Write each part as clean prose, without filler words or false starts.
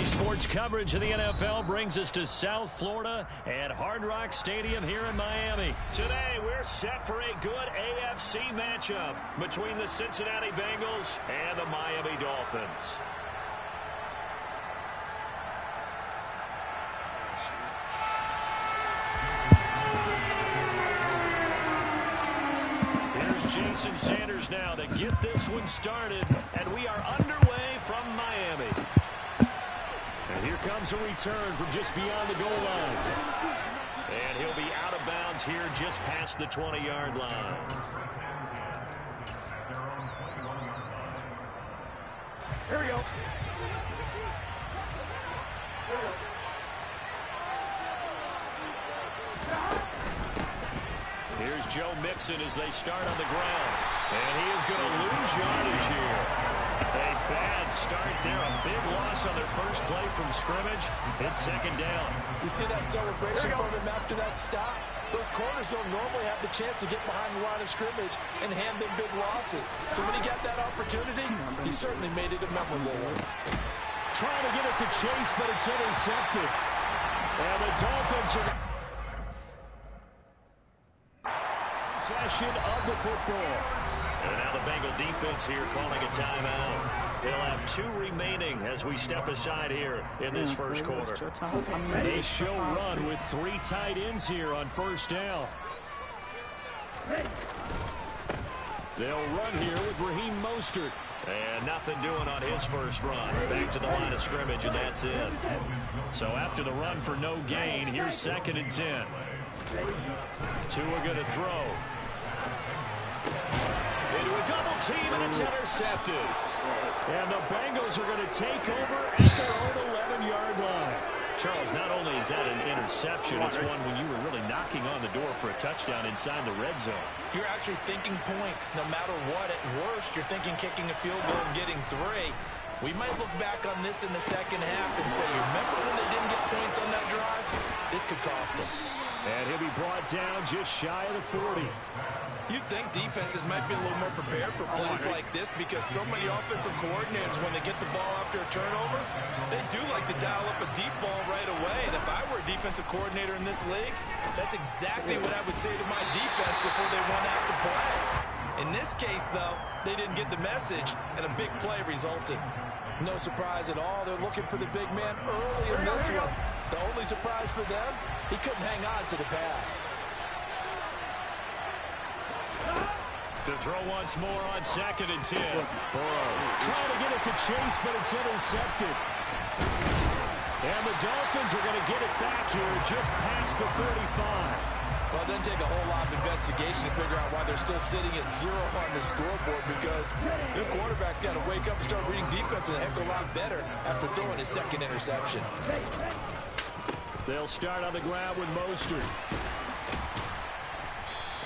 Sports coverage of the NFL brings us to South Florida at Hard Rock Stadium here in Miami. Today, we're set for a good AFC matchup between the Cincinnati Bengals and the Miami Dolphins. Here's Jason Sanders now to get this one started, and we are underway from Miami. And here comes a return from just beyond the goal line. And he'll be out of bounds here just past the 20-yard line. Here we go. Here's Joe Mixon as they start on the ground. And he is going to lose yardage here. A bad start there. A big loss on their first play from scrimmage. It's second down. You see that celebration from him after that stop? Those corners don't normally have the chance to get behind the line of scrimmage and hand them big losses. So when he got that opportunity, he certainly made it a memorable one. Trying to get it to Chase, but it's intercepted. And the Dolphins are possession of the football. And now the Bengal defense here calling a timeout. They'll have 2 remaining as we step aside here in this first quarter. They show run with 3 tight ends here on first down. They'll run here with Raheem Mostert. And nothing doing on his first run. Back to the line of scrimmage, and that's in. So after the run for no gain, here's 2nd and 10. Tua going to throw. Into a double team, and it's intercepted. And the Bengals are going to take over at their own 11-yard line. Charles, not only is that an interception, it's one when you were really knocking on the door for a touchdown inside the red zone. You're actually thinking points no matter what. At worst, you're thinking kicking a field goal and getting 3. We might look back on this in the second half and say, remember when they didn't get points on that drive? This could cost them. And he'll be brought down just shy of the 40. You'd think defenses might be a little more prepared for plays like this because so many offensive coordinators, when they get the ball after a turnover, they do like to dial up a deep ball right away. And if I were a defensive coordinator in this league, that's exactly what I would say to my defense before they run out the play. In this case, though, they didn't get the message, and a big play resulted. No surprise at all. They're looking for the big man early in this one. The only surprise for them, he couldn't hang on to the pass. To throw once more on 2nd and 10. Burrow trying to get it to Chase, but it's intercepted. And the Dolphins are going to get it back here just past the 35. Well, it doesn't take a whole lot of investigation to figure out why they're still sitting at 0 on the scoreboard, because their quarterback's got to wake up and start reading defense a heck of a lot better after throwing his 2nd interception. They'll start on the ground with Mostert.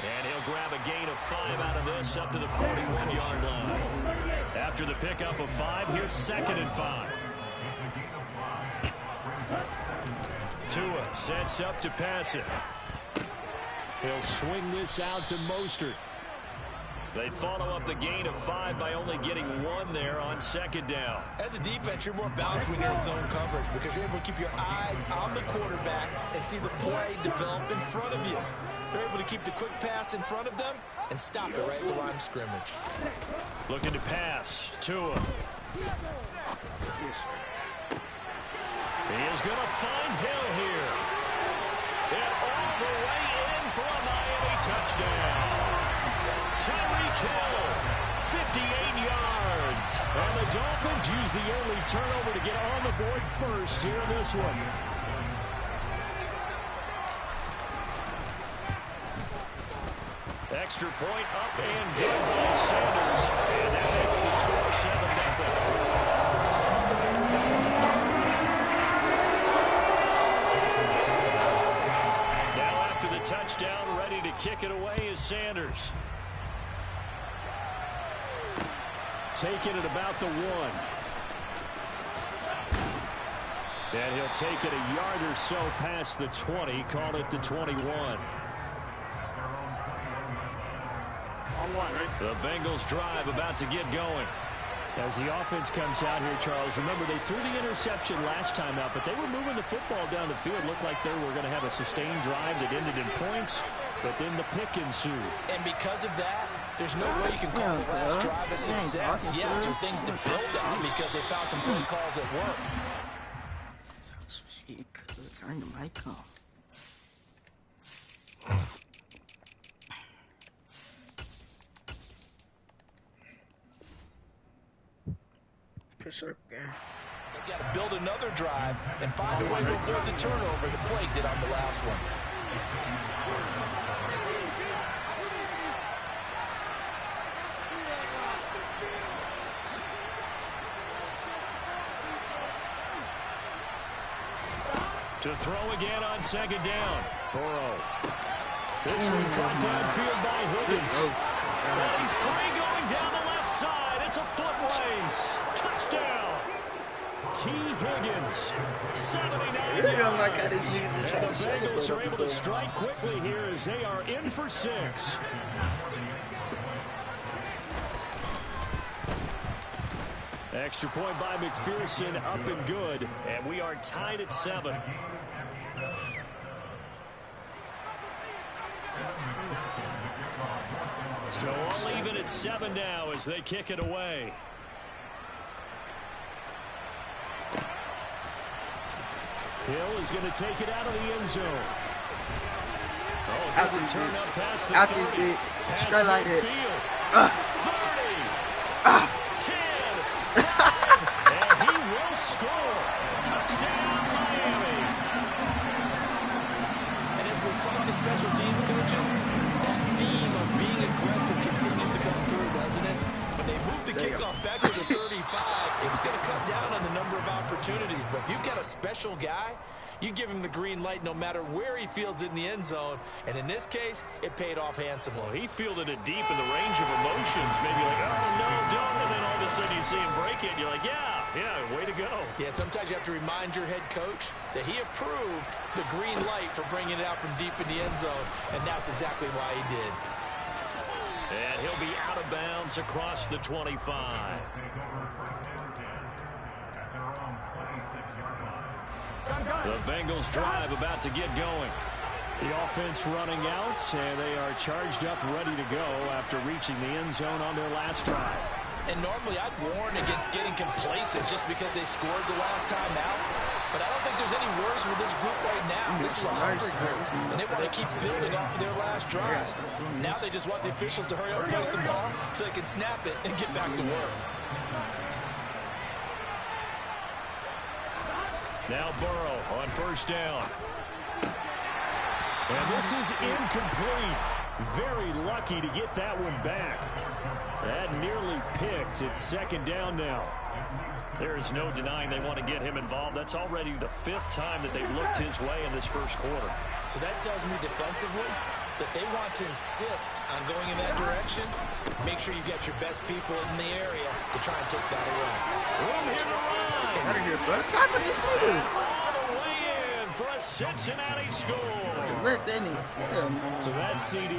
And he'll grab a gain of 5 out of this up to the 41-yard line. After the pickup of 5, here's 2nd and 5. Tua sets up to pass it. He'll swing this out to Mostert. They follow up the gain of 5 by only getting 1 there on 2nd down. As a defense, you're more balanced when you're in zone coverage because you're able to keep your eyes on the quarterback and see the play develop in front of you. They're able to keep the quick pass in front of them and stop it right at the line of scrimmage. Looking to pass. Tua. He is going to find Hill here. And all the way in for a Miami touchdown. Tyreek Hill, 58 yards. And the Dolphins use the early turnover to get on the board first here in this one. Extra point up and good by Sanders. And that makes the score 7-0. Now after the touchdown, ready to kick it away is Sanders. Taking it about the 1. And he'll take it a yard or so past the 20. Call it the 21. The Bengals drive about to get going. As the offense comes out here, Charles, remember they threw the interception last time out, but they were moving the football down the field. Looked like they were going to have a sustained drive that ended in points, but then the pick ensued. And because of that, there's no way you can call the last drive a success. Yeah, some things to build on because they found some good calls at work. Turn the mic on. Push up, guy. They've got to build another drive and find a way to avoid the turnover the Plague did on the last one. To throw again on second down. Burrow. This one caught downfield by Higgins. Well, he's free going down the left side. It's a foot race. Touchdown. T. Higgins. 79 yards. And the Bengals are able to strike quickly here as they are in for 6. Extra point by McPherson, up and good. And we are tied at 7. So all even at 7 now as they kick it away. Hill is going to take it out of the end zone. Oh, good return up past the 30. Straight like it. 30. 10. 5. And he will score. Touchdown, Miami. And as we've talked to special teams coaches, that theme of being aggressive continues to come through, doesn't it? When they moved the kickoff back to the 35, it was going to cut down on the number of opportunities. But if you've got a special guy, you give him the green light no matter where he fields it in the end zone. And in this case, it paid off handsomely. Well, he fielded it deep in the range of emotions. Maybe like, oh, no, don't. And then all of a sudden you see him break it. And you're like, yeah, way to go. Yeah, sometimes you have to remind your head coach that he approved the green light for bringing it out from deep in the end zone. And that's exactly why he did. And he'll be out of bounds across the 25. The Bengals drive about to get going. The offense running out, and they are charged up, ready to go after reaching the end zone on their last drive. And normally I'd warn against getting complacent just because they scored the last time out. But I don't think there's any worse with this group right now. This is a hungry group, and they want to keep building off of their last drive. Now they just want the officials to hurry up and place the ball so they can snap it and get back to work. Now Burrow on first down. And this is incomplete. Very lucky to get that one back. That nearly picked. It's second down now. There is no denying they want to get him involved. That's already the 5th time that they've looked his way in this first quarter. So that tells me defensively that they want to insist on going in that direction. Make sure you get your best people in the area to try and take that away. Room here to run. Out of here, bro. Tackle this nigga. All the way in for a Cincinnati score. Let that nigga. Hell no. So that CD,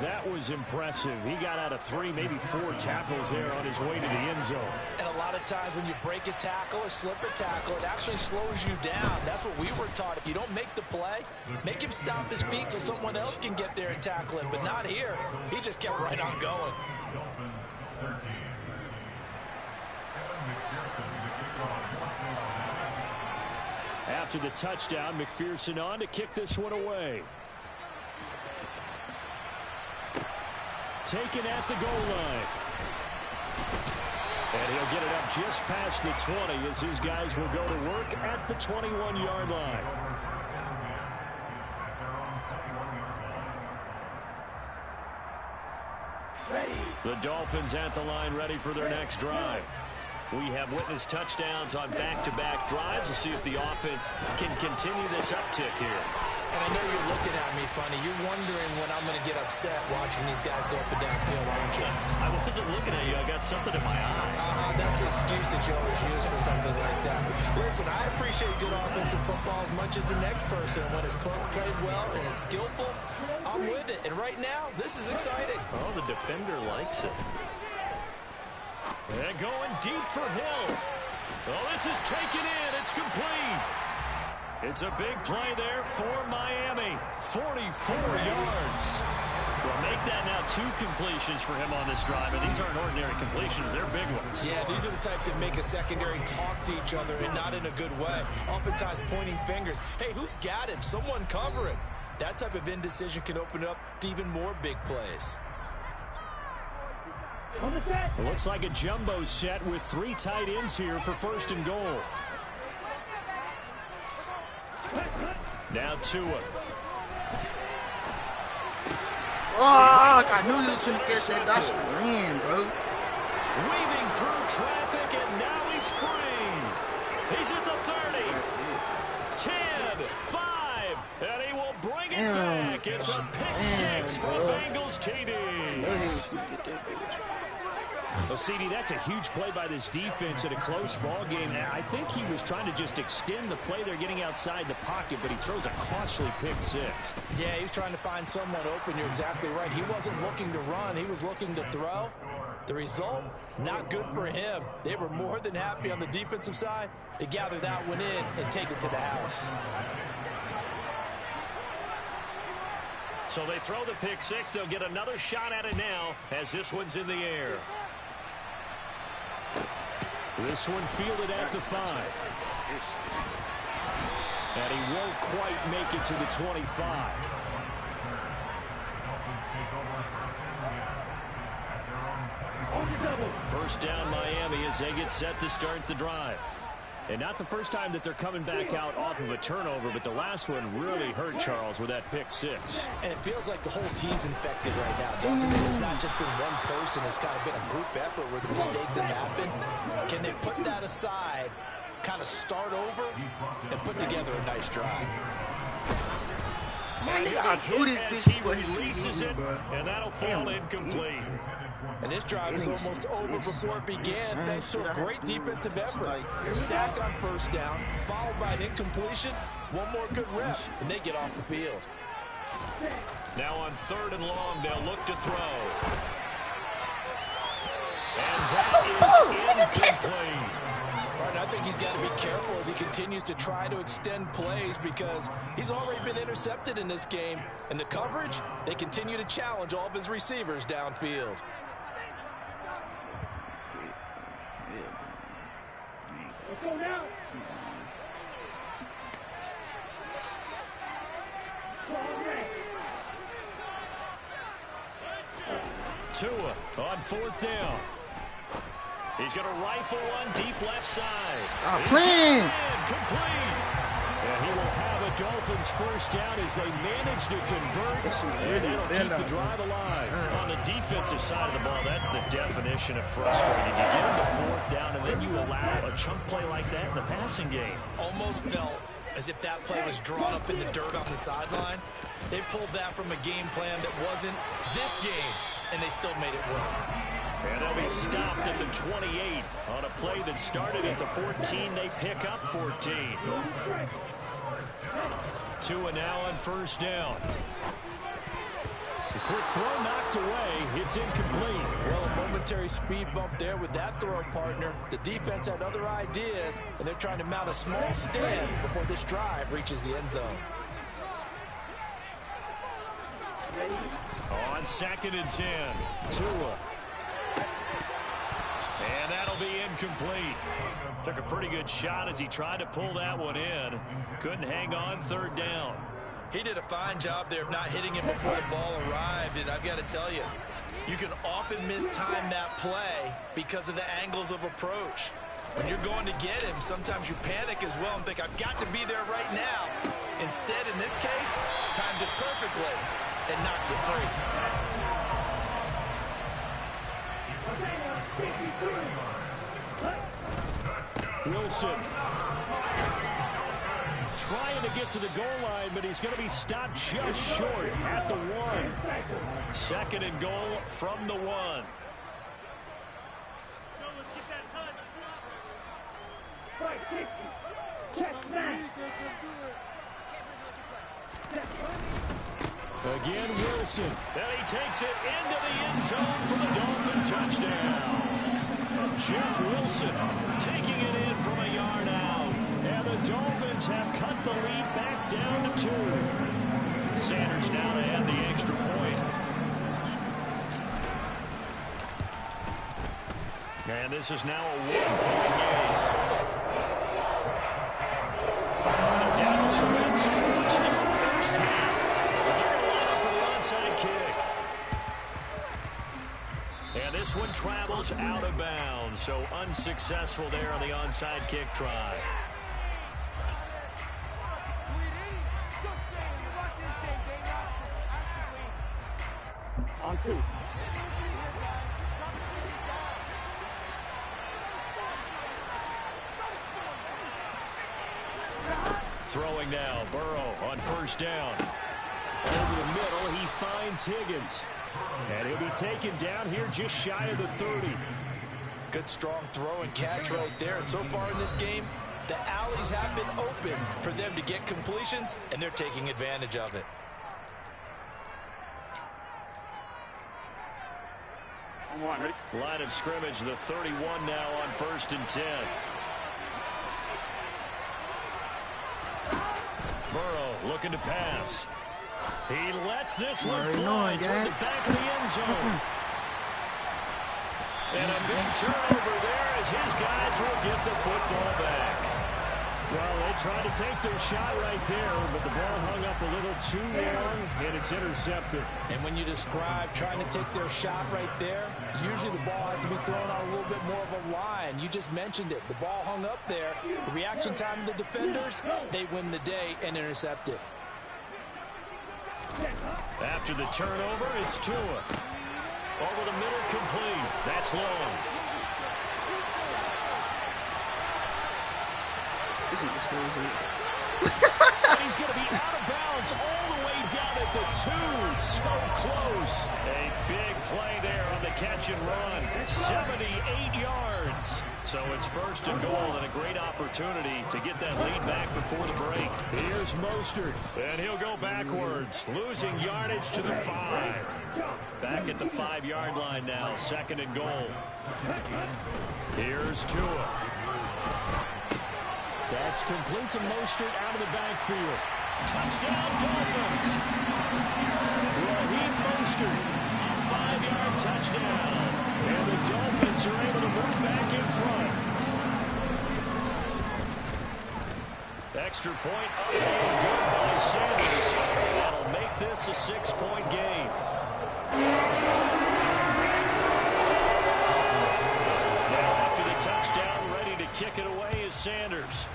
that was impressive. He got out of 3, maybe 4 tackles there on his way to the end zone. And a lot of times when you break a tackle or slip a tackle, it actually slows you down. That's what we were taught. If you don't make the play, make him stop his feet so someone else can get there and tackle him. But not here. He just kept right on going. After the touchdown, McPherson on to kick this one away. Taken at the goal line. And he'll get it up just past the 20 as his guys will go to work at the 21-yard line. The Dolphins at the line ready for their next drive. We have witnessed touchdowns on back-to-back drives. We'll see if the offense can continue this uptick here. And I know you're looking at me funny. You're wondering when I'm going to get upset watching these guys go up and down field, aren't you? I wasn't looking at you. I got something in my eye. That's the excuse that you always use for something like that. Listen, I appreciate good offensive football as much as the next person. When it's played well and is skillful, I'm with it. And right now, this is exciting. Oh, the defender likes it. And going deep for Hill. Oh, this is taken in. It's complete. It's a big play there for Miami. 44 yards. Well, make that now 2 completions for him on this drive. And these aren't ordinary completions. They're big ones. Yeah, these are the types that make a secondary talk to each other and not in a good way. Oftentimes pointing fingers. Hey, who's got him? Someone cover him. That type of indecision can open up to even more big plays. It looks like a jumbo set with 3 tight ends here for 1st and goal. Now Tua. Oh, I knew you shouldn't get that. That's ran, bro. Weaving through traffic, and now he's free. He's at the 30. 10, 5, and he will bring it back. It's a pick 6 for Bengals TD. Well, CD, that's a huge play by this defense in a close ball game. I think he was trying to just extend the play. They're getting outside the pocket, but he throws a costly pick 6. Yeah, he was trying to find someone open. You're exactly right. He wasn't looking to run. He was looking to throw. The result, not good for him. They were more than happy on the defensive side to gather that one in and take it to the house. So they throw the pick 6. They'll get another shot at it now as this one's in the air. This one fielded at the 5. And he won't quite make it to the 25. First down Miami as they get set to start the drive. And not the first time that they're coming back out off of a turnover, but the last one really hurt Charles with that pick 6. And it feels like the whole team's infected right now, doesn't it? It's not just been one person. It's kind of been a group effort where the mistakes have happened. Can they put that aside, kind of start over, and put together a nice drive? Man, they gotta do this As bitch he before he releases it, and that'll fall incomplete. And this drive is almost over before it began, thanks to a great defensive effort. Sack on first down, followed by an incompletion. One more good rep, and they get off the field. Now on 3rd and long, they'll look to throw. And that is incomplete. I think he's got to be careful as he continues to try to extend plays because he's already been intercepted in this game. And the coverage, they continue to challenge all of his receivers downfield. Tua on 4th down. He's going to rifle one deep left side. Clean. Complete. And he will have a Dolphins first down as they manage to convert. And that'll keep the drive alive. On the defensive side of the ball, that's the definition of frustrating. You get him to 4th down, and then you allow a chunk play like that in the passing game. Almost felt as if that play was drawn up in the dirt on the sideline. They pulled that from a game plan that wasn't this game, and they still made it work. And they'll be stopped at the 28 on a play that started at the 14. They pick up 14. Tua now on first down. The quick throw knocked away. It's incomplete. Well, a momentary speed bump there with that throw partner. The defense had other ideas, and they're trying to mount a small stand before this drive reaches the end zone. On 2nd and 10, Tua. And that'll be incomplete. Took a pretty good shot as he tried to pull that one in. Couldn't hang on 3rd down. He did a fine job there of not hitting him before the ball arrived, and I've got to tell you, you can often mistime that play because of the angles of approach. When you're going to get him, sometimes you panic as well and think, I've got to be there right now. Instead, in this case, timed it perfectly and knocked it free. Wilson trying to get to the goal line, but he's going to be stopped just short at the 1. 2nd and goal from the 1. Again, Wilson. And he takes it into the end zone for the Dolphin touchdown. Jeff Wilson taking it in from a yard out. And the Dolphins have cut the lead back down to 2. Sanders now to add the extra point. And this is now a 1-point game. Down to some score. Still the first half. They're going to line up for the onside kick. And this one travels out of bounds, so unsuccessful there on the onside kick try. On 2. Throwing now, Burrow on first down. Over the middle, he finds Higgins. And he'll be taken down here just shy of the 30. Good strong throw and catch right there. And so far in this game, the alleys have been open for them to get completions, and they're taking advantage of it. Line of scrimmage, the 31 now on 1st and 10. Burrow looking to pass. He lets this one fly toward the back of the end zone. And a big turnover there as his guys will get the football back. Well, they tried to take their shot right there, but the ball hung up a little too long, and it's intercepted. And when you describe trying to take their shot right there, usually the ball has to be thrown on a little bit more of a line. You just mentioned it. The ball hung up there. The reaction time of the defenders, they win the day and intercept it. After the turnover, it's Tua. Over the middle, complete. That's long. Isn't this easy? And he's going to be out of bounds all the way down at the 2. So close. A big play there on the catch and run. 78 yards. So it's 1st and goal and a great opportunity to get that lead back before the break. Here's Mostert. And he'll go backwards, losing yardage to the 5. Back at the 5-yard line now, 2nd and goal. Here's Tua. That's complete to Mostert out of the backfield. Touchdown, Dolphins. Raheem Mostert, 5-yard touchdown. And the Dolphins are able to move back in front. Extra point up and good by Sanders. That'll make this a 6-point game. Now after the touchdown, ready to kick it away is Sanders.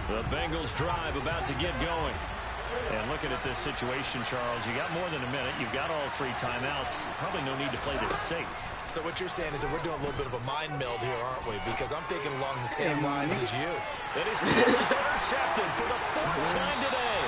The Bengals drive about to get going. And looking at this situation, Charles, you got more than a minute. You've got all 3 timeouts. Probably no need to play this safe. So what you're saying is that we're doing a little bit of a mind meld here, aren't we? Because I'm thinking along the same lines as you. And his pass is intercepted for the 4th time today.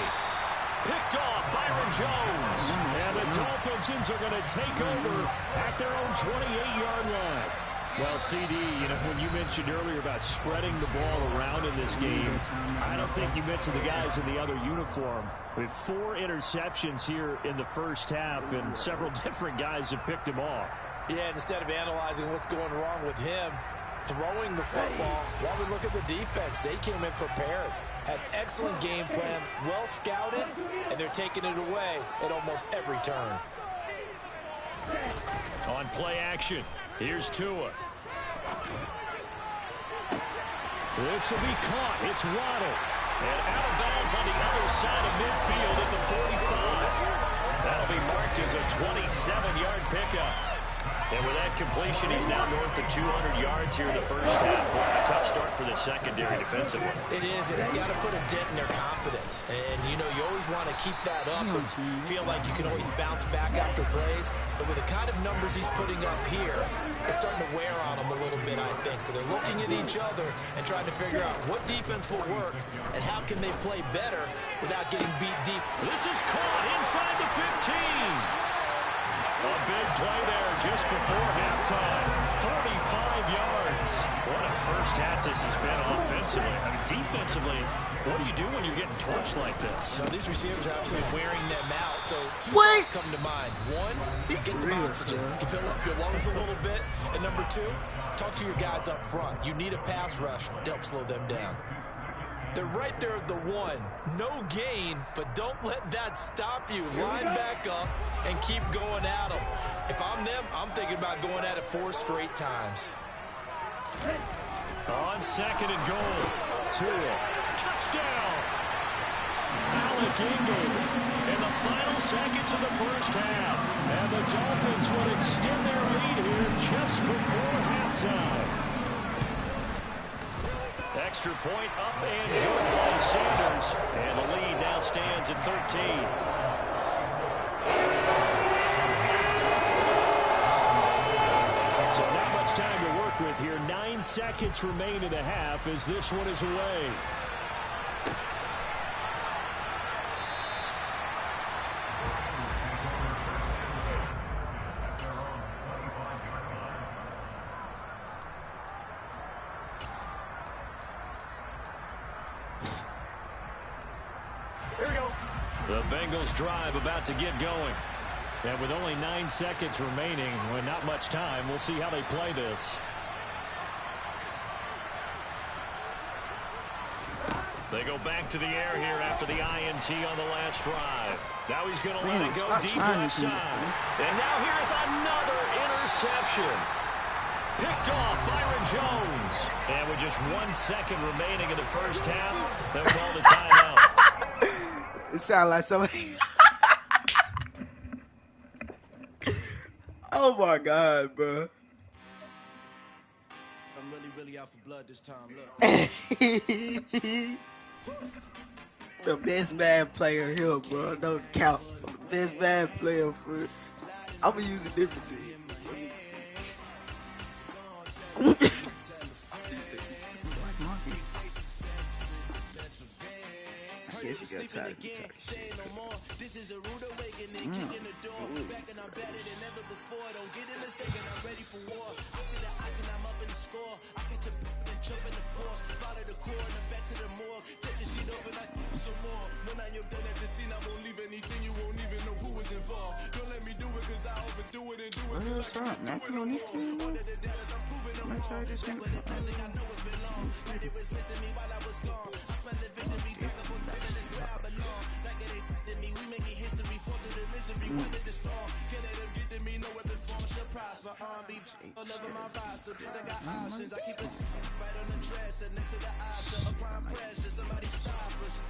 Picked off Byron Jones. And the Dolphins are going to take over at their own 28-yard line. Well, CD, you know, when you mentioned earlier about spreading the ball around in this game, I don't think you mentioned the guys in the other uniform. With 4 interceptions here in the first half, and several different guys have picked him off. Yeah, instead of analyzing what's going wrong with him, throwing the football, while we look at the defense, they came in prepared. Had excellent game plan, well scouted, and they're taking it away at almost every turn. On play action, here's Tua. This will be caught. It's Waddle. And out of bounds on the other side of midfield at the 45. That'll be marked as a 27-yard pickup. And with that completion, he's now north of 200 yards here in the first half. A tough start for the secondary defensively. It is, and it's got to put a dent in their confidence. And, you know, you always want to keep that up and feel like you can always bounce back after plays. But with the kind of numbers he's putting up here, it's starting to wear on them a little bit, I think. So they're looking at each other and trying to figure out what defense will work and how can they play better without getting beat deep. This is caught inside the 15. A big play there just before halftime. 45 yards. What a first half this has been offensively. I mean, defensively, what do you do when you're getting torched like this? Now, these receivers are absolutely wearing them out. So two thoughts come to mind. One, get some oxygen. You fill up your lungs a little bit. And number two, talk to your guys up front. You need a pass rush to help slow them down. They're right there at the one. No gain, but don't let that stop you. Line back up and keep going at them. If I'm them, I'm thinking about going at it 4 straight times. On second and goal. Tua. Touchdown. Allegheny in the final seconds of the first half. And the Dolphins will extend their lead here just before halftime. Extra point up and good by Sanders. And the lead now stands at 13. So not much time to work with here. 9 seconds remain in the half as this one is away. The Bengals drive about to get going. And with only 9 seconds remaining, with not much time, we'll see how they play this. They go back to the air here after the INT on the last drive. Now he's going to let it go deep left side. And now here's another interception. Picked off Byron Jones. And with just 1 second remaining in the first half, they'll call the timeout. It sounds like somebody. Oh my God, bro. I'm really out for blood this time. Look. The best bad player here, bro. Don't count. I'm the best bad player for. I'm gonna use a different team. I guess you got tired of me talking shit. This is a rude awakening, kicking the door, back and I'm better than ever before. Don't get it mistaken, I'm ready for war. I see the eyes and I'm up in the score. I catch a and jump in the course, follow the core and then back to the morgue. Take the sheet off and I some more. When I am done at the scene, I won't leave anything. You won't even know who was involved. Don't let me do it, cause I overdo it and do it till I can't do it no more. All of the data I'm proving them wrong. Back with the classic, I know it's been long. But it was missing me while I was gone. I smell the victory, back up on time and it's where I belong. Like it ain't to me, we making history, fall through the misery, when it is strong. Can't let them get to me, no weapon form shall prosper. R&B, all over my roster, bitch, I got options. I keep it right on the dresser, next to the Oscar. Applying pressure, somebody stop us.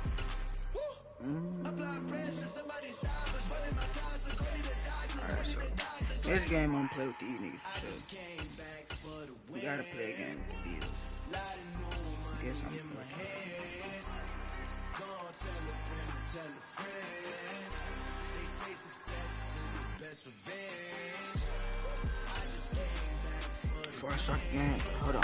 Applying pressure, somebody stop us. Running my closet, go need a doctor, go need a doctor. This game I'm gonna play with these niggas for sure. We gotta play a game with the Bills. I guess I'm playing. They say success is the best revenge. I just came back for Before I start the game, hold on.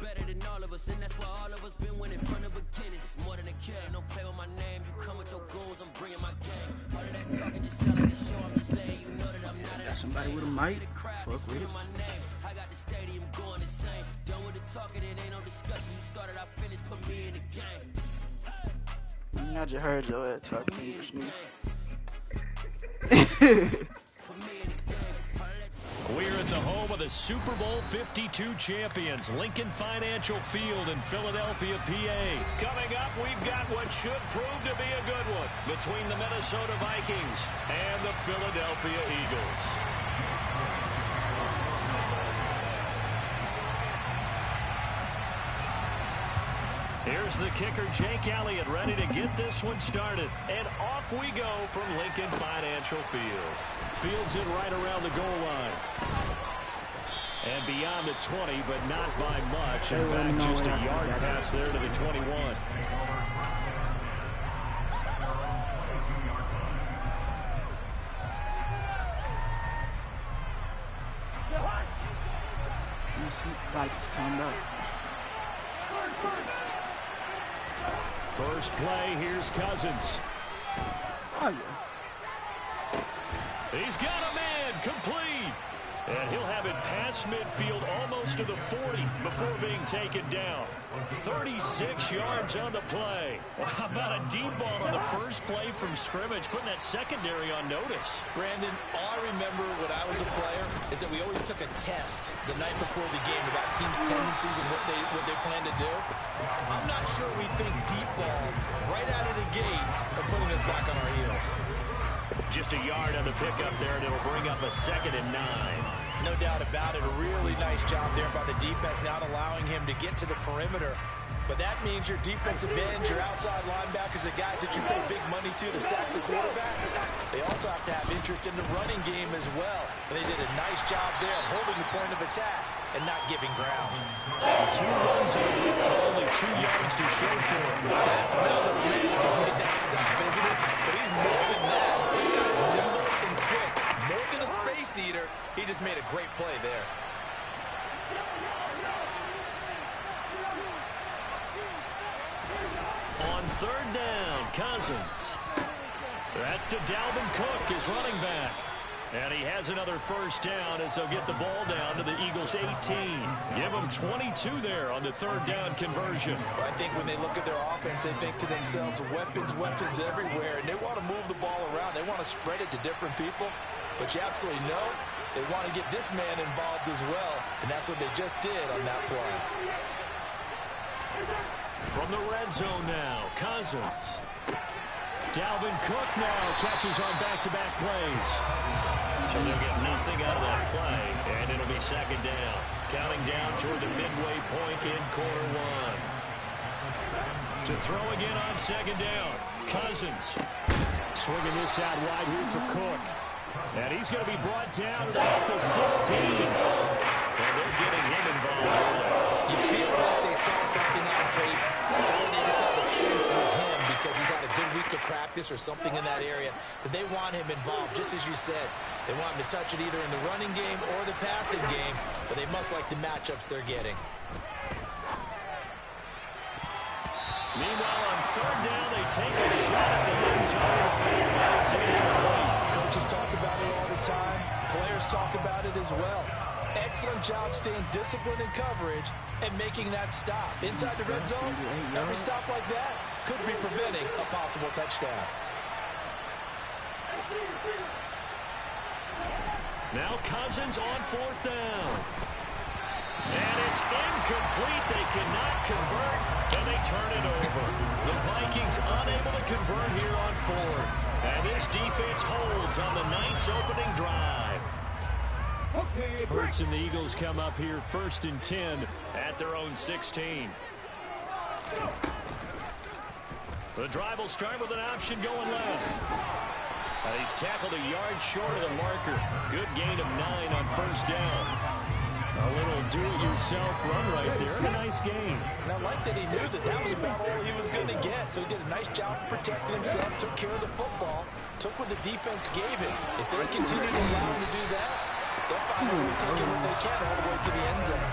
better than all of us, and that's why all of us been winning from the beginning. It's more than a kill, don't play with my name. You come with your goals, I'm bringing my game. All of that talking just sound like a show. I'm just letting you know that I'm not Got somebody with a mic. Fuck with it. my name. I got the stadium going insane. Done with the talking, it ain't no discussion. You started, I finished, put me in the game. I just heard your ass talking to you, Snoop. We're at the home of the Super Bowl 52 champions, Lincoln Financial Field in Philadelphia, PA. Coming up, we've got what should prove to be a good one between the Minnesota Vikings and the Philadelphia Eagles. Here's the kicker, Jake Elliott, ready to get this one started. And off we go from Lincoln Financial Field. Fields it right around the goal line. And beyond the 20, but not by much. In fact, just a yard pass there to the 21. Vikings turned up. First play, here's Cousins. Oh, yeah. He's got a man, complete. And he'll have it past midfield almost to the 40 before being taken down. 36 yards on the play. Well, how about a deep ball on the first play from scrimmage, putting that secondary on notice? Brandon, all I remember when I was a player is that we always took a test the night before the game about teams' tendencies and what they plan to do. I'm not sure we think deep ball right out of the gate are putting us back on our heels. Just a yard on the pickup there, and it'll bring up a 2nd and 9. No doubt about it. A really nice job there by the defense, not allowing him to get to the perimeter. But that means your defensive ends, your outside linebackers, the guys that you pay big money to sack the quarterback, they also have to have interest in the running game as well. And they did a nice job there of holding the point of attack and not giving ground. 2 runs in a week, only 2 yards to show for it. That's Melvin Ray just made that stop, isn't it? But he's more than that. This guy's nimble and quick. More than a space eater, he just made a great play there. On 3rd down, Cousins. That's to Dalvin Cook, his running back. And he has another first down as they'll get the ball down to the Eagles' 18. Give them 22 there on the 3rd down conversion. Well, I think when they look at their offense, they think to themselves, weapons everywhere, and they want to move the ball around. They want to spread it to different people. But you absolutely know they want to get this man involved as well, and that's what they just did on that play. From the red zone now, Cousins. Dalvin Cook now catches on back-to-back plays. So they'll get nothing out of that play, and it'll be 2nd down. Counting down toward the midway point in quarter 1. To throw again on 2nd down, Cousins. Swinging this out wide here for Cook. And he's going to be brought down at about the 16. And they're getting him involved early. You feel like they saw something on tape, or they just have a sense with him because he's had a good week of practice or something in that area that they want him involved, just as you said. They want him to touch it either in the running game or the passing game, but they must like the matchups they're getting. Meanwhile, on 3rd down, they take a shot at the end zone. It's incomplete. Coaches talk about it all the time. Players talk about it as well. Excellent job staying disciplined in coverage and making that stop. Inside the red zone, every stop like that could be preventing a possible touchdown. Now Cousins on 4th down. And it's incomplete. They cannot convert, and they turn it over. The Vikings unable to convert here on 4th. And this defense holds on the Knights' opening drive. Hurts and the Eagles come up here 1st and 10 at their own 16. The drive will start with an option going left. He's tackled a yard short of the marker. Good gain of 9 on 1st down. A little do-it-yourself run right there. A nice gain. And I like that he knew that that was about all he was going to get. So he did a nice job protecting himself, took care of the football, took what the defense gave him. If they continue to allow him to do that, They'll find a way to take it when they can all the way to the end zone.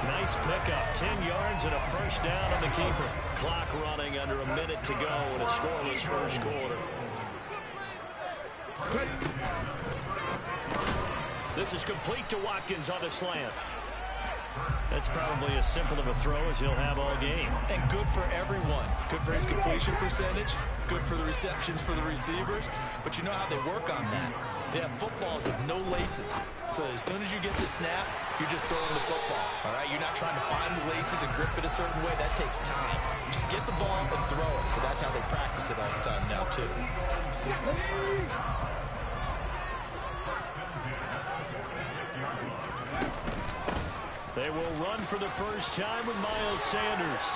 Nice pickup. 10 yards and a first down on the keeper. Clock running under a minute to go in a scoreless first quarter. This is complete to Watkins on the slant. That's probably as simple of a throw as he'll have all game. And good for everyone. Good for his completion percentage. Good for the receptions for the receivers. But you know how they work on that. They have footballs with no laces. So as soon as you get the snap, you're just throwing the football. All right? You're not trying to find the laces and grip it a certain way. That takes time. Just get the ball and throw it. So that's how they practice it all the time now, too. They will run for the first time with Miles Sanders.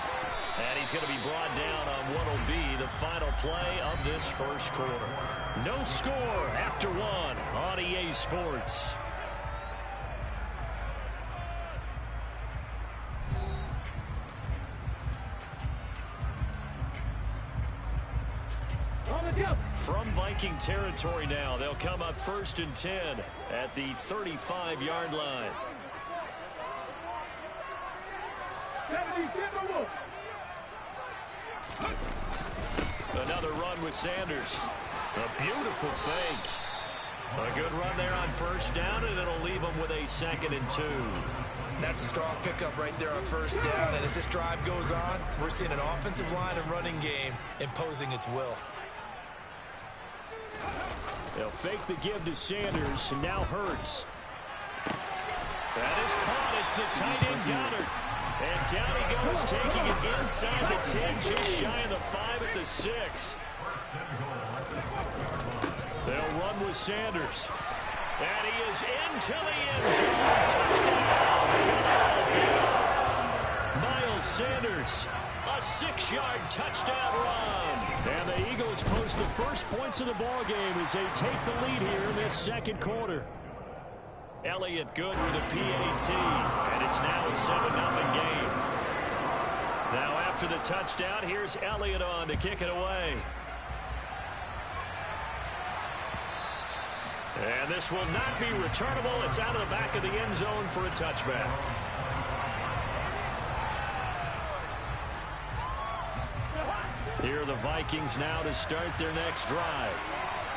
And he's going to be brought down on what will be the final play of this first quarter. No score after one on EA Sports. From Viking territory now, they'll come up 1st and 10 at the 35-yard line. Another run with Sanders. A beautiful fake. A good run there on first down, and it'll leave them with a 2nd and 2. That's a strong pickup right there on first down. And as this drive goes on, we're seeing an offensive line and running game imposing its will. They'll fake the give to Sanders, and now Hurts. That is caught. It's the tight end Goddard. And down he goes, taking it inside the 10, just shy of the 5 at the 6. They'll run with Sanders. And he is into the end zone. Touchdown, Philadelphia. Miles Sanders, a 6-yard touchdown run. And the Eagles post the first points of the ball game as they take the lead here in this second quarter. Elliott good with a PAT, and it's now a 7-0 game. Now after the touchdown, here's Elliott on to kick it away. And this will not be returnable. It's out of the back of the end zone for a touchback. Here are the Vikings now to start their next drive.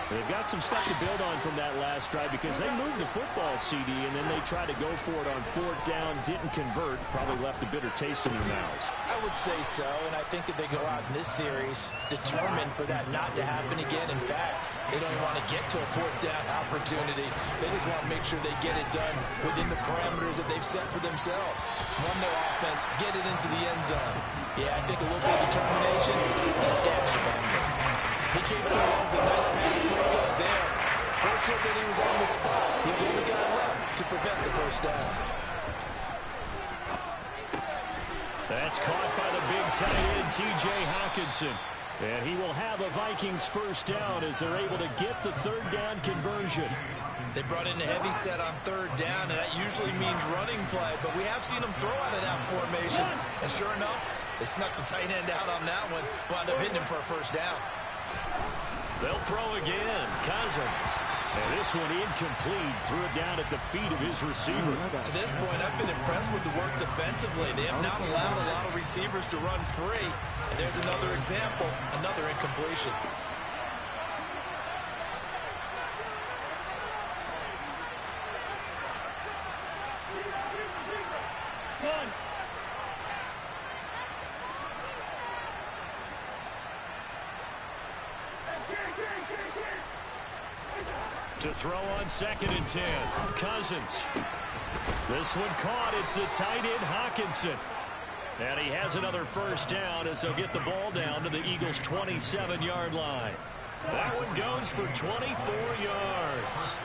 They've got some stuff to build on from that last drive because they moved the football, CD, and then they tried to go for it on 4th down, didn't convert, probably left a bitter taste in their mouths. I would say so, and I think that they go out in this series determined for that not to happen again. In fact, they don't even want to get to a 4th down opportunity. They just want to make sure they get it done within the parameters that they've set for themselves. Run their offense, get it into the end zone. Yeah, I think a little bit of determination, and dash the ball. He came through with a nice pass breakup there. Fortunate that he was on the spot. He's the only guy left to prevent the first down. That's caught by the big tight end, T.J. Hawkinson. And he will have a Vikings first down as they're able to get the 3rd down conversion. They brought in a heavy set on 3rd down, and that usually means running play. But we have seen them throw out of that formation. And sure enough, they snuck the tight end out on that one. Wound up hitting him for a first down. They'll throw again. Cousins. And this one incomplete. Threw it down at the feet of his receiver. To this point, I've been impressed with the work defensively. They have not allowed a lot of receivers to run free. And there's another example, another incompletion. To throw on 2nd and 10. Cousins. This one caught. It's the tight end Hawkinson. And he has another first down as they'll get the ball down to the Eagles' 27-yard line. That one goes for 24 yards.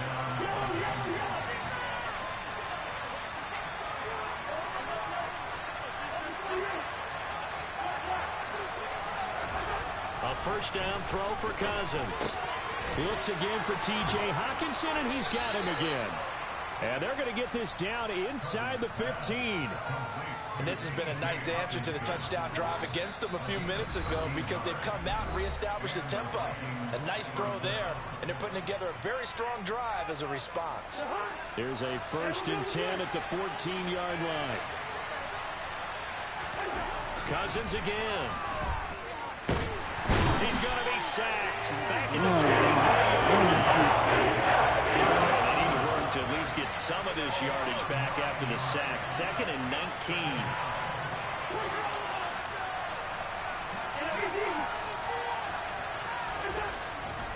A first down throw for Cousins. Looks again for T.J. Hawkinson, and he's got him again. And they're going to get this down inside the 15. And this has been a nice answer to the touchdown drive against them a few minutes ago because they've come out and reestablished the tempo. A nice throw there, and they're putting together a very strong drive as a response. There's a 1st and 10 at the 14-yard line. Cousins again. He's going to be sacked. Back in the 23. To at least get some of this yardage back after the sack. 2nd and 19.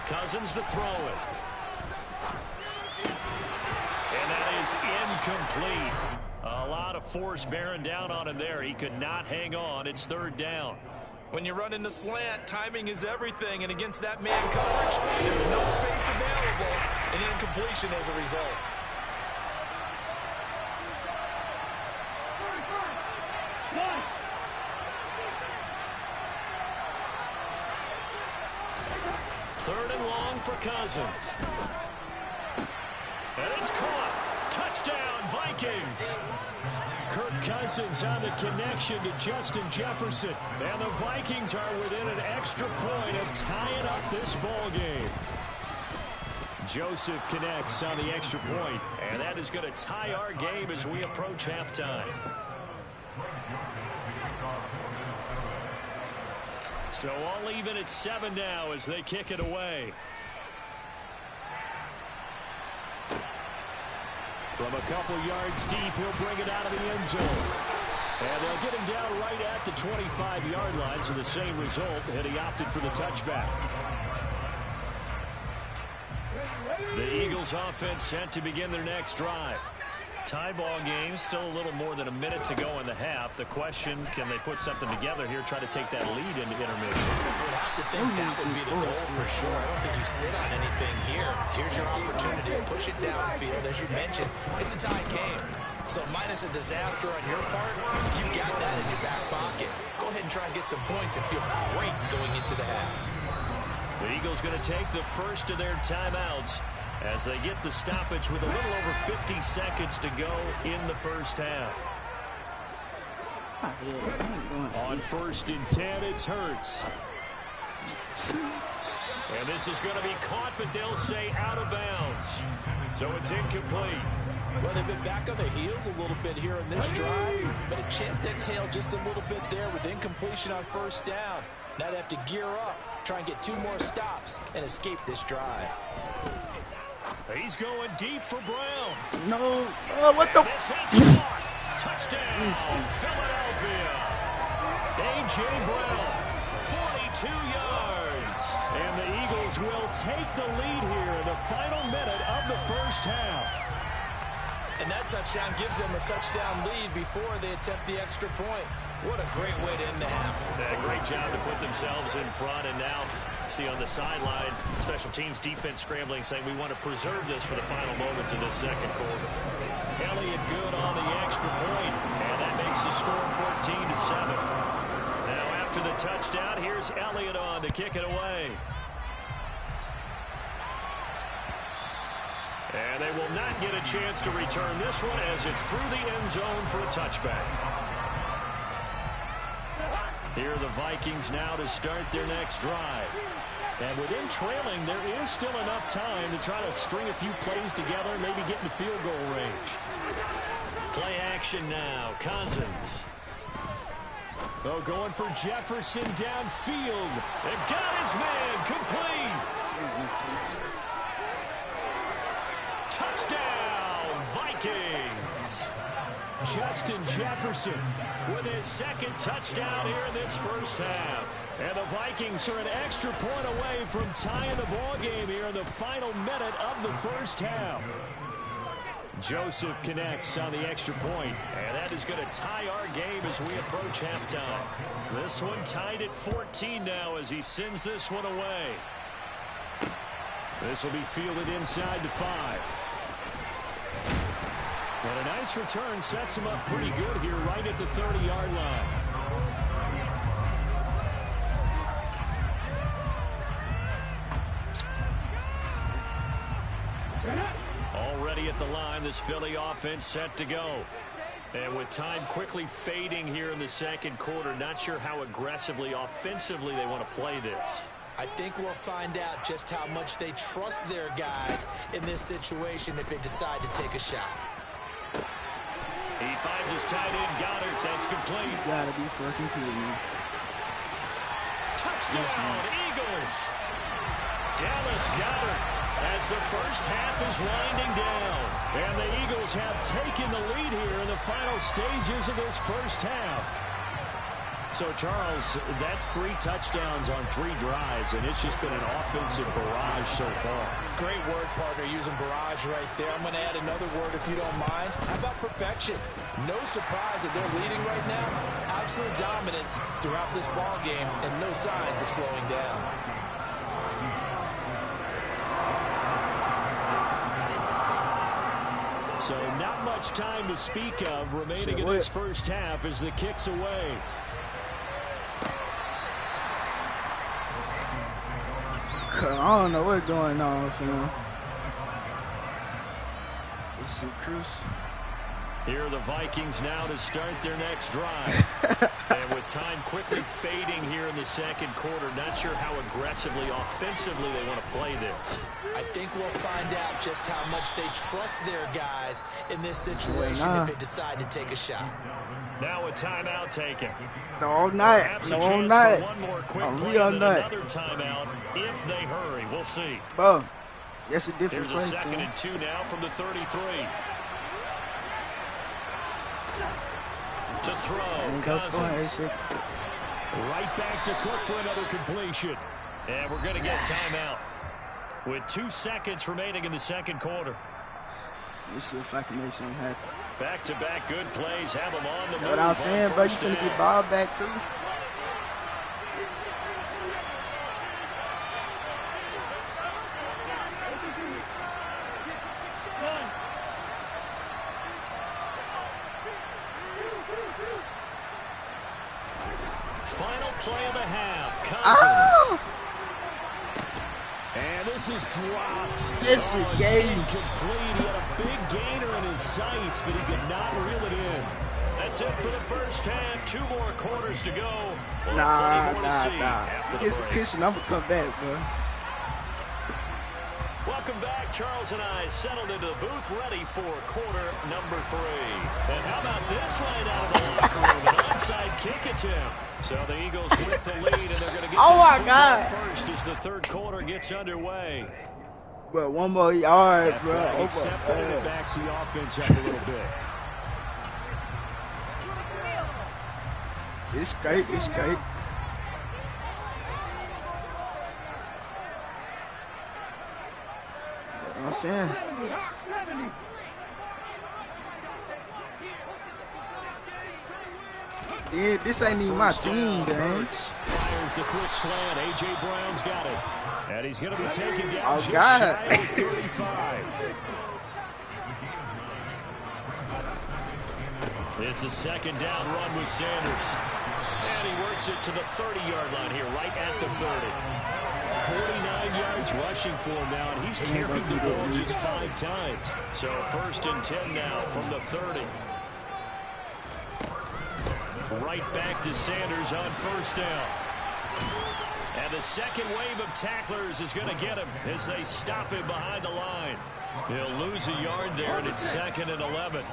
Cousins to throw it. And that is incomplete. A lot of force bearing down on him there. He could not hang on. It's 3rd down. When you run in the slant, timing is everything. And against that man coverage, there's no space available. An incompletion as a result. Third and long for Cousins. And it's caught. Touchdown, Vikings. Kirk Cousins on the connection to Justin Jefferson. And the Vikings are within an extra point of tying up this ball game. Joseph connects on the extra point, and that is going to tie our game as we approach halftime. So all even at 7 now as they kick it away. From a couple yards deep, he'll bring it out of the end zone. And they'll get him down right at the 25-yard line, so the same result, and he opted for the touchback. The Eagles offense set to begin their next drive. Tie ball game, still a little more than a minute to go in the half. The question, can they put something together here, try to take that lead into intermission? You'd have to think that would be the goal for sure. I don't think you sit on anything here. Here's your opportunity to push it downfield. As you mentioned, it's a tie game. So minus a disaster on your part, you got that in your back pocket. Go ahead and try and get some points and feel great going into the half. The Eagles going to take the first of their timeouts as they get the stoppage with a little over 50 seconds to go in the first half. On 1st and 10, it's Hurts. And this is going to be caught, but they'll say out of bounds. So it's incomplete. Well, they've been back on their heels a little bit here in this drive, but a chance to exhale just a little bit there with incompletion on 1st down. Now they have to gear up, try and get 2 more stops, and escape this drive. He's going deep for Brown. No. Oh, what the? This is caught. Touchdown, Philadelphia. A.J. Brown, 42 yards. And the Eagles will take the lead here in the final minute of the first half. And that touchdown gives them a touchdown lead before they attempt the extra point. What a great way to end the half. A great job to put themselves in front, and now see on the sideline, special teams defense scrambling, saying we want to preserve this for the final moments of this second quarter. Elliott good on the extra point, and that makes the score 14-7. Now after the touchdown, here's Elliott on to kick it away. And they will not get a chance to return this one as it's through the end zone for a touchback. Here are the Vikings now to start their next drive. And within trailing, there is still enough time to try to string a few plays together, maybe get in the field goal range. Play action now. Cousins. Oh, going for Jefferson downfield. And got his man complete. Touchdown, Vikings. Justin Jefferson with his 2nd touchdown here in this first half. And the Vikings are an extra point away from tying the ball game here in the final minute of the first half. Joseph connects on the extra point, and that is going to tie our game as we approach halftime. This one tied at 14 now as he sends this one away. This will be fielded inside the 5. And a nice return sets him up pretty good here right at the 30-yard line. Already at the line, this Philly offense set to go. And with time quickly fading here in the second quarter, not sure how aggressively, offensively they want to play this. I think we'll find out just how much they trust their guys in this situation if they decide to take a shot. He finds his tight end, Goddard. That's complete. You gotta be fucking kidding me. Touchdown, Eagles. Dallas Goddard as the first half is winding down. And the Eagles have taken the lead here in the final stages of this first half. So, Charles, that's 3 touchdowns on 3 drives, and it's just been an offensive barrage so far. Great word, partner, using barrage right there. I'm going to add another word if you don't mind. How about perfection? No surprise that they're leading right now. Absolute dominance throughout this ball game and no signs of slowing down. So not much time to speak of remaining in this first half as the kick's away. I don't know what's going on, fam. Let's see, Cruz. Here are the Vikings now to start their next drive. And with time quickly fading here in the second quarter, not sure how aggressively, offensively they want to play this. I think we'll find out just how much they trust their guys in this situation if they decide to take a shot. Now a timeout taken. No, I'm not. No, I'm not. I'm real not. Another timeout if they hurry. We'll see. Bro, that's a different play. Here's a 2nd and 2 now from the 33. To throw, Cousins. Right back to Cook for another completion. And we're going to get timeout with 2 seconds remaining in the second quarter. Let's see if I can make something happen. Back-to-back good plays. Have them on the move. What I'm saying, bro, you finna get ball back too. Final play of the half. Cousins. And this is dropped. Yes, you gave. Complete. He had a big gainer in his sights, but he could not reel it in. That's it for the first half. 2 more quarters to go. Nah. To get some pitching, I'm gonna come back, bro. Welcome back. Charles and I settled into the booth, ready for quarter number 3. And how about this right out of the locker room? An onside kick attempt. So the Eagles with the lead, and they're going to get first as the third quarter gets underway. Bro, 1 more yard, that bro. flag accepted, and it backs the offense up a little bit. It's great. It's great. You know what I'm saying? Yeah, this ain't even my team, man. Fires the quick slant. A.J. Brown's got it. And he's going to be taken down just God. shy of 35. It's a 2nd down run with Sanders. And he works it to the 30-yard line here, right at the 30. 49 yards rushing for him now, and he's carried the ball just 5 times. So 1st and 10 now from the 30. Right back to Sanders on 1st down. And the second wave of tacklers is going to get him as they stop him behind the line. He'll lose a yard there, and it's 2nd and 11.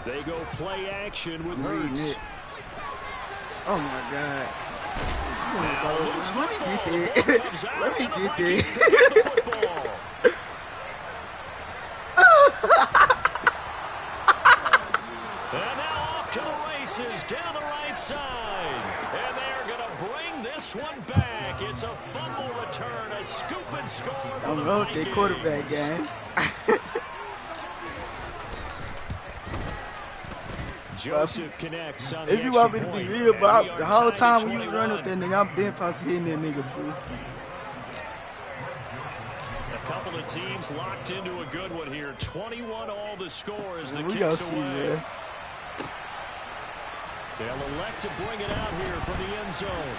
They go play action with Hurts. Oh my God. Let me get there. Let me get there. And now off to the races down the right side. And they're going to bring this one back. It's a fumble return, a scoop and score for the Vikings. Their quarterback game. Joseph connects on if you want me to be real, but the whole time when you run with that nigga, I'm been possibly hitting that nigga free. A couple of teams locked into a good one here. 21 all the score as the We kicks see, away. man. They'll elect to bring it out here from the end zone.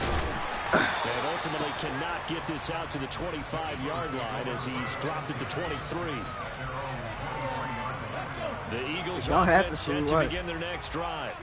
And ultimately cannot get this out to the 25-yard line as he's dropped it to 23. The Eagles offense set to begin their next drive.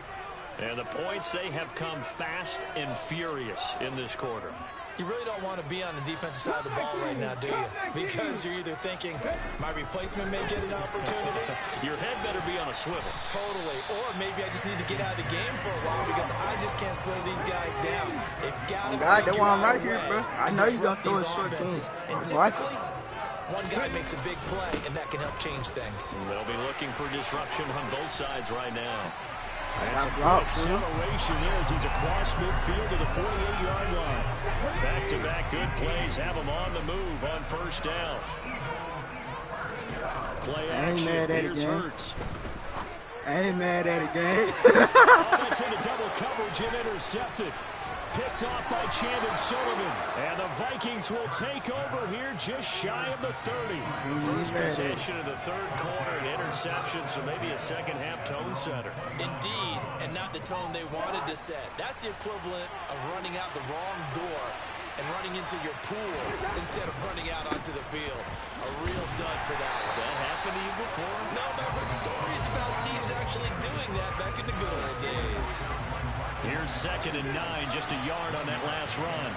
And the points, they have come fast and furious in this quarter. You really don't want to be on the defensive side of the ball right now, do you? Because you're either thinking, my replacement may get an opportunity. Your head better be on a swivel. Totally. Or maybe I just need to get out of the game for a while because I just can't slow these guys down. They've got to that's why I'm right here, bro. I know you're going to throw a short team. And typically, one guy makes a big play, and that can help change things. They'll be looking for disruption on both sides right now. That's a good acceleration as he's across midfield to the 48-yard line. Back-to-back good plays have him on the move on first down. Play action. Here's Hurts. I ain't mad at it, gang. That's into double coverage and intercepted. Picked off by Chandon Sullivan. And the Vikings will take over here just shy of the 30. First possession of the third quarter, an interception, so maybe a second-half tone setter. Indeed, and not the tone they wanted to set. That's the equivalent of running out the wrong door and running into your pool instead of running out onto the field. A real dud for that. Has that happened to you before? No, but I've heard stories about teams actually doing that back in the good old days. Here's 2nd and 9, just a yard on that last run.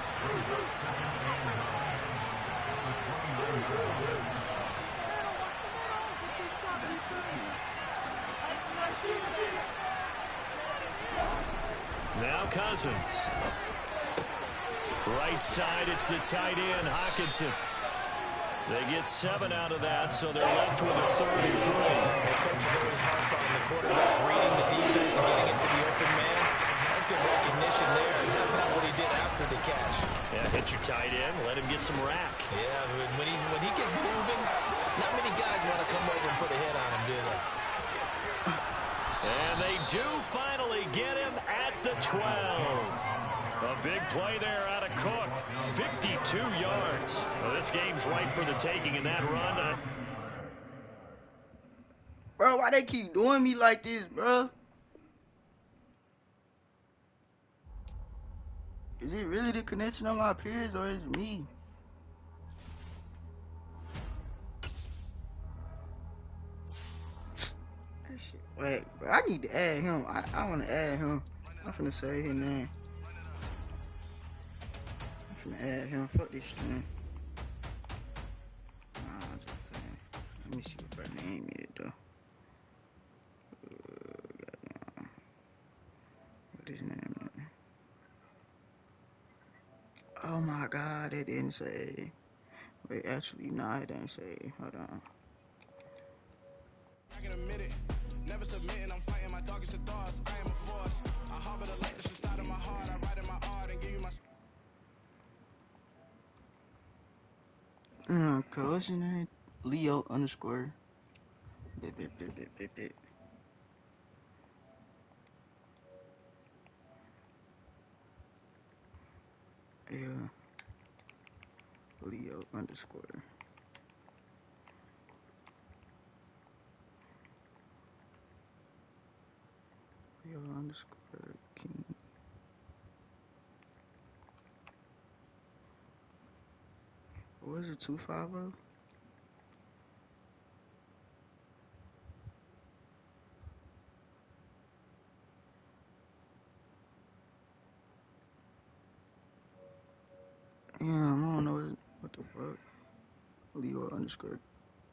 Now Cousins. Right side, it's the tight end, Hockenson. They get 7 out of that, so they're left with a 3rd and 3. And coach is always harp on the quarterback reading the defense and getting into the open man. That's good recognition there, and how about what he did after the catch? Yeah, hit your tight end, let him get some rack. Yeah, when he gets moving, not many guys want to come over and put a hit on him, do they? And they do finally get him at the 12. A big play there out of Cook. 52 yards. Well, this game's ripe for the taking in that run. Bro, why they keep doing me like this, bro? Is it really the connection on my peers or is it me? That shit, wait, bro, I need to add him. I want to add him. I'm finna say his name. I'm finna add him. Fuck this shit, man. Nah, I'm just saying. Let me see what my name is, though. What his name is? Oh my God, it didn't say. Wait, actually, nah, it didn't say. Hold on. I can admit it. Never submitting, I'm fighting my darkest of thoughts. I am a force. I harbor the light that's inside of my heart. I write in my art and give you my. What's your name? Leo _ Yeah. Leo _ Leo _ King. What is it, 250? Yeah, I don't know what the fuck. Leo _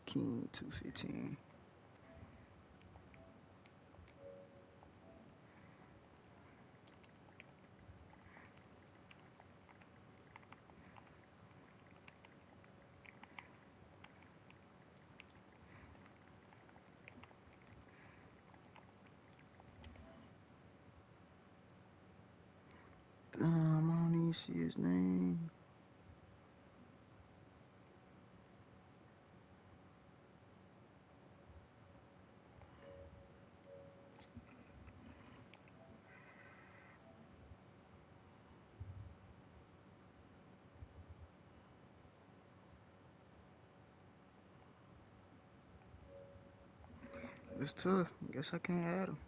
King 215. Damn, I don't even see his name. It's tough. Guess I can't add him.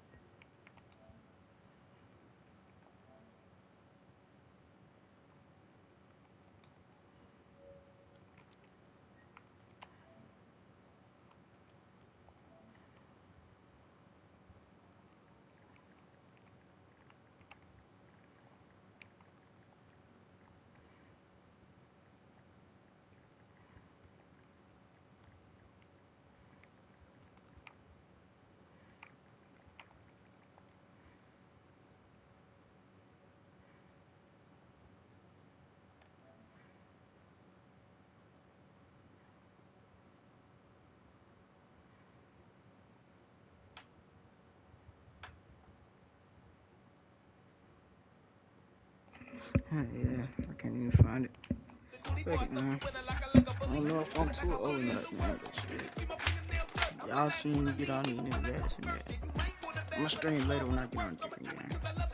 Yeah, I can't even find it. Fuck it, man. I don't know if I'm too old or not, man, but shit. Y'all seen me get on these niggas' ass, man. I'm gonna stream later when I get on a different game.